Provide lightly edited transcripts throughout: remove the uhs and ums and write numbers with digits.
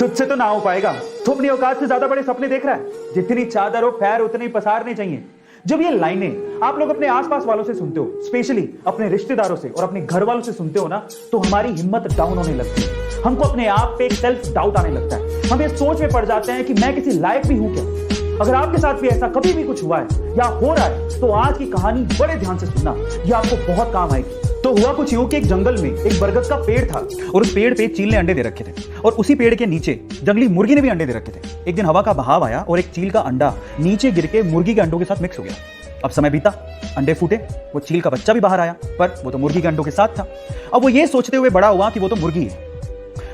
तुझसे तो ना हो पाएगा। तू अपनी औकात से ज्यादा बड़े सपने देख रहा है। जितनी चादर हो पैर उतने ही पसारने चाहिए। जब ये लाइनें आप लोग अपने आसपास वालों से सुनते हो, स्पेशली अपने रिश्तेदारों से और अपने घर वालों से सुनते हो ना, तो हमारी हिम्मत डाउन होने लगती है। हमको अपने आप पे एक सेल्फ डाउट आने लगता है। हम ये सोच में पड़ जाते हैं कि मैं किसी लायक भी हूं क्या। अगर आपके साथ भी ऐसा कभी भी कुछ हुआ है या हो रहा है तो आज की कहानी बड़े ध्यान से सुनना, ये आपको बहुत काम आएगी। तो हुआ कुछ यूं कि एक जंगल में एक बरगद का पेड़ था और उस पेड़ पे चील ने अंडे दे रखे थे और उसी पेड़ के नीचे जंगली मुर्गी ने भी अंडे दे रखे थे। एक दिन हवा का बहाव आया और एक चील का अंडा नीचे गिर के मुर्गी के अंडों के साथ मिक्स हो गया। अब समय बीता, अंडे फूटे, वो चील का बच्चा भी बाहर आया, पर वो तो मुर्गी के अंडों के साथ था। अब वो ये सोचते हुए बड़ा हुआ कि वो तो मुर्गी है।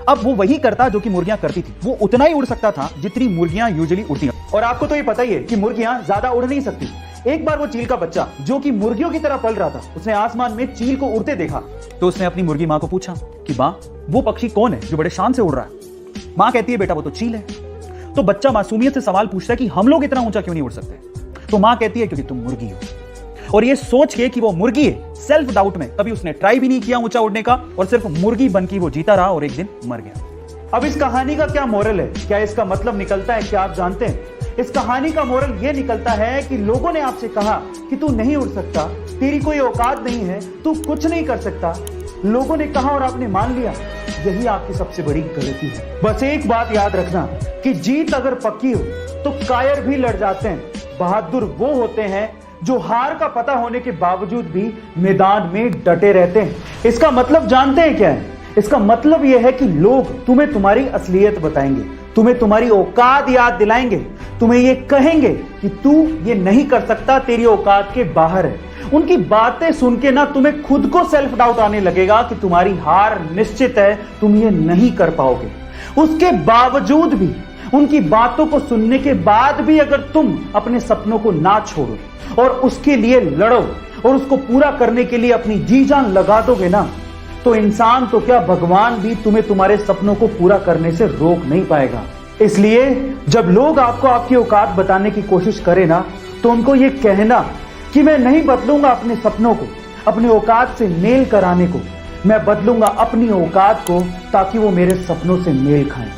अब वो वही करता जो कि मुर्गियां करती थी। वो उतना ही उड़ सकता था जितनी मुर्गियां यूजुअली उड़ती हैं। और आपको तो ये पता ही है कि मुर्गियां ज्यादा उड़ नहीं सकती। एक बार वो चील का बच्चा जो कि मुर्गियों की तरह पल रहा था, उसने आसमान में चील को उड़ते देखा। तो उसने अपनी मुर्गी मां को पूछा कि मां, वो पक्षी कौन है जो बड़े शान से उड़ रहा है। मां कहती है, बेटा वो तो चील है। तो बच्चा मासूमियत से सवाल पूछता है कि हम लोग इतना ऊंचा क्यों नहीं उड़ सकते। तो मां कहती है, क्योंकि तुम मुर्गी हो। और ये सोच के कि वो मुर्गी है, सेल्फ डाउट में कभी उसने ट्राई भी नहीं किया ऊंचा उड़ने का और सिर्फ मुर्गी बन के वो जीता रहा और एक दिन मर गया। अब इस कहानी का क्या मोरल है, क्या इसका मतलब निकलता है, क्या आप जानते हैं? इस कहानी का मोरल यह निकलता है कि लोगों ने आपसे कहा कि तू नहीं उड़ सकता, तेरी कोई औकात नहीं है, तू कुछ नहीं कर सकता। लोगों ने कहा और आपने मान लिया। यही आपकी सबसे बड़ी गलती है। बस एक बात याद रखना कि जीत अगर पक्की हो तो कायर भी लड़ जाते हैं। बहादुर वो होते हैं जो हार का पता होने के बावजूद भी मैदान में डटे रहते हैं। इसका मतलब जानते हैं क्या है? इसका मतलब यह है कि लोग तुम्हें तुम्हारी असलियत बताएंगे, तुम्हें तुम्हारी औकात याद दिलाएंगे, तुम्हें यह कहेंगे कि तू ये नहीं कर सकता, तेरी औकात के बाहर है। उनकी बातें सुन के ना तुम्हें खुद को सेल्फ डाउट आने लगेगा कि तुम्हारी हार निश्चित है, तुम ये नहीं कर पाओगे। उसके बावजूद भी, उनकी बातों को सुनने के बाद भी अगर तुम अपने सपनों को ना छोड़ो और उसके लिए लड़ो और उसको पूरा करने के लिए अपनी जी जान लगा दोगे ना, तो इंसान तो क्या, भगवान भी तुम्हें तुम्हारे सपनों को पूरा करने से रोक नहीं पाएगा। इसलिए जब लोग आपको आपकी औकात बताने की कोशिश करें ना, तो उनको ये कहना कि मैं नहीं बदलूंगा अपने सपनों को, अपनी औकात से मेल कराने को। मैं बदलूंगा अपनी औकात को ताकि वो मेरे सपनों से मेल खाएं।